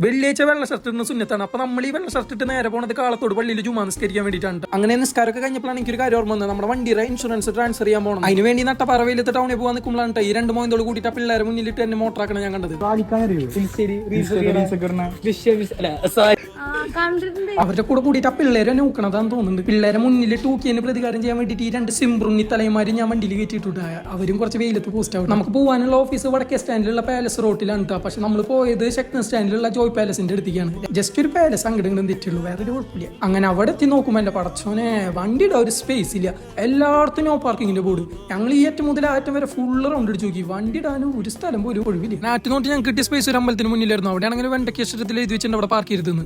വെള്ളിയാഴ്ച വെള്ള ഷർട്ട് ഇടുന്ന സുന്നത്താണ്. അപ്പൊ നമ്മൾ ഈ വെള്ള ഷർട്ട് ഇട്ട് നേരെ പോണത് കാളത്തോട് പള്ളിയിൽ ജുമാ നിസ്കരിക്കാൻ വേണ്ടിയിട്ടാണ്. അങ്ങനെ നിസ്കാരമൊക്കെ കഴിഞ്ഞപ്പോഴാണ് എനിക്കൊരു കാര്യം ഓർമ്മ വന്നത്. നമ്മുടെ വണ്ടിയുടെ ഇൻഷുറൻസ് ട്രാൻസ്ഫർ ചെയ്യാൻ പോകണം. അതിന് വേണ്ടി നട്ടപ്പറവയിലത്തെ ടൗണിൽ പോകാൻ നിൽക്കുമ്പോഴാണ് ഈ രണ്ട് മോയന്തോട് കൂട്ടിയിട്ട് പിള്ളേരെ മുന്നിലിട്ട് എന്നെ മോട്ടറാക്കണം ഞാൻ കണ്ടത്. അവരുടെ കൂടെ കൂടിയിട്ട് ആ പിള്ളേരെ നോക്കണതാന്ന് തോന്നുന്നുണ്ട്. പിള്ളേരെ മുന്നിൽ ടൂക്കിയതിന് പ്രതികാരം ചെയ്യാൻ വേണ്ടിയിട്ട് ഈ രണ്ട് സിംബ്രുണ്ണി തലമാര് ഞാൻ വണ്ടിയിൽ കയറ്റിയിട്ടുണ്ട്. അവരും കുറച്ച് വെയിലത്ത് പോസ്റ്റ് ആവും. നമുക്ക് പോകാനുള്ള ഓഫീസ് വടക്കേ സ്റ്റാൻഡിലുള്ള പാലസ് റോട്ടിലാണ് കേട്ടോ. പക്ഷെ നമ്മൾ പോയത് ശക്തൻ സ്റ്റാൻഡിലുള്ള ജോയ് പാലസിന്റെ അടുത്തേക്കാണ്. ജസ്റ്റ് ഒരു പാലസ് അങ്ങോട്ടും തെറ്റുള്ളൂ, വേറൊരു കുഴപ്പമില്ല. അങ്ങനെ അവിടെ എത്തി നോക്കുമ്പോൾ എന്റെ പടച്ചോനെ വണ്ടിയുടെ ഒരു സ്പേസ് ഇല്ല. എല്ലായിടത്തും നോ പാർക്കിങ്ങിന്റെ ബോർഡ്. ഞങ്ങൾ ഈ ഏറ്റവും മുതൽ ആറ്റം വരെ ഫുള്ള് റൗണ്ട് അടിച്ചു നോക്കി. വണ്ടി ഇടാനും ഒരു സ്ഥലം പോലും ഒഴിവില്ല. നാട്ടിൽ നോട്ട് ഞങ്ങൾക്ക് കിട്ടിയ സ്പേസ് ഒരു അമ്പലത്തിന് മുന്നിലായിരുന്നു. അവിടെ ആണെങ്കിൽ വെണ്ടയ്ക്ക് ഇഷ്ടത്തിൽ എഴുതി വെച്ചിട്ട് അവിടെ പാർക്ക് ചെയ്തിരുന്നു.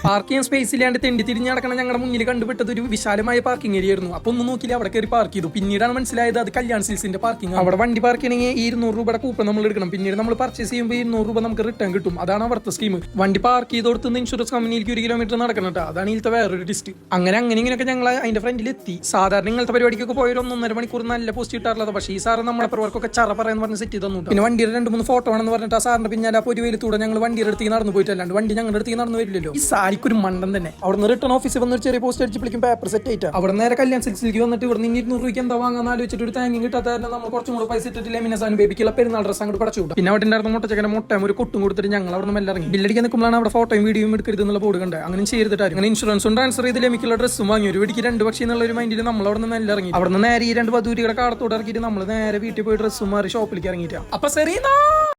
പാർക്ക് ചെയ്യാൻ സ്പേസ് ഇല്ലാണ്ട് തെണ്ടി തിരിഞ്ഞ് നടക്കണം. ഞങ്ങളുടെ മുന്നിൽ കണ്ടുപിട്ടത് ഒരു വിശാലമായ പാർക്കിംഗ് ഏരിയ ആയിരുന്നു. അപ്പൊ ഒന്നും നോക്കിയില്ല, അവിടെ കയറി പാർക്ക് ചെയ്തു. പിന്നീടാണ് മനസ്സിലായത് അത് കല്യാൺ സിൽസിന്റെ പാർക്കിംഗ്. അവിടെ വണ്ടി പാർക്ക് ചെയ്യണമെങ്കിൽ 200 രൂപയുടെ കൂപ്പൺ നമ്മൾ എടുക്കണം. പിന്നീട് നമ്മൾ പർച്ചേസ് ചെയ്യുമ്പോൾ 200 രൂപ നമുക്ക് റിട്ടേൺ കിട്ടും. അതാണ് അവിടുത്തെ സ്കീം. വണ്ടി പാർക്ക് ചെയ്ത് കൊടുത്തുന്ന ഇൻഷുറൻസ് കമ്പനിയിലേക്ക് 1 കിലോമീറ്റർ നടക്കണം കേട്ടോ. അതാണ് ഇതിലത്തെ വേറൊരു ഡിസ്റ്റ്. അങ്ങനെ ഇങ്ങനെയൊക്കെ ഞങ്ങൾ അതിന്റെ ഫ്രണ്ടിൽ എത്തി. സാധാരണ ഇങ്ങനത്തെ പരിപാടിക്കൊക്കെ പോയ 1.5 മണിക്കൂർ നല്ല പോസ്റ്റ് കിട്ടാറുള്ളത്. പക്ഷേ ഈ സാറ് നമ്മളെ പ്രവർക്കൊക്കെ ചറ പറയാന്ന് പറഞ്ഞ് സെറ്റ് ചെയ്ത് തന്നു. പിന്നെ വണ്ടിയുടെ 2-3 ഫോട്ടോ ആണെന്ന് പറഞ്ഞിട്ട് ആ സാറിന്റെ പിന്നാലെ ആ ഒരു വെയിലത്തൂടെ ഞങ്ങൾ വണ്ടിയുടെ അടുത്തേക്ക് നടന്നു പോയിട്ടല്ലാണ്ട് വണ്ടി ഞങ്ങളുടെ അടുത്തേക്ക് നടന്നു വരില്ലല്ലോ. ഈ സാരിക്കൊരു മണ്ടൻ തന്നെ. അവിടെ റിട്ടേൺ ഓഫീസിൽ വന്ന് ഒരു ചെറിയ പോസ്റ്റ് അടിച്ചപ്പോഴേക്കും പേപ്പർ സെറ്റ് ആയിട്ട് അവിടെ നേരെ കല്യാൺ സിൽസിലേക്ക് വന്നിട്ട് ഇവിടെ 200 രൂപയ്ക്ക് എന്താ വാങ്ങാൻ ആലോചിച്ചിട്ട് ഒരു താങ്ങി കിട്ടാത്ത നമ്മൾ കുറച്ചും കൂടെ പൈസ ഇട്ടിട്ടില്ല. മിനസാൻ ബേബിക്കുള്ള പെരുന്നാൾ ഡ്രസ് അങ്ങോട്ട് പടച്ചു. പിന്നെ അവിടെ ഉണ്ടായിരുന്ന മുട്ടച്ചക്കനെ മുട്ടയും ഒരു കൊട്ടും കൊടുത്തിട്ട് ഞങ്ങൾ അവിടെ നിന്ന് ഇറങ്ങി. ബില്ലടിക്കാൻ നിൽക്കുമ്പോഴാണ് അവിടെ ഫോട്ടോയും വീഡിയോയും എടുക്കരുത് എന്നുള്ള ബോർഡ് കണ്ടത്. അങ്ങനെ ചെയ്തിട്ടായിരുന്നു. അങ്ങനെ ഇൻഷുറൻസും ട്രാൻസ്ഫർ ചെയ്ത് ലമിക്കുള്ള ഡ്രസ്സും വാങ്ങി. ഒരു വെടിക്ക് 2 പക്ഷി എന്നുള്ള ഒരു മൈൻഡിൽ നമ്മൾ അവിടെ നിന്ന് ഇറങ്ങി. അവിടെ നിന്ന് നേരെ ഈ 2 ബദൂരിയുടെ കാടത്തോട് ഇറക്കിയിട്ട് നമ്മൾ നേരെ വീട്ടിൽ പോയി ഡ്രസ്സും മാറി ഷോപ്പിലേക്ക് ഇറങ്ങിയിട്ടാണ്. അപ്പൊ ശരി.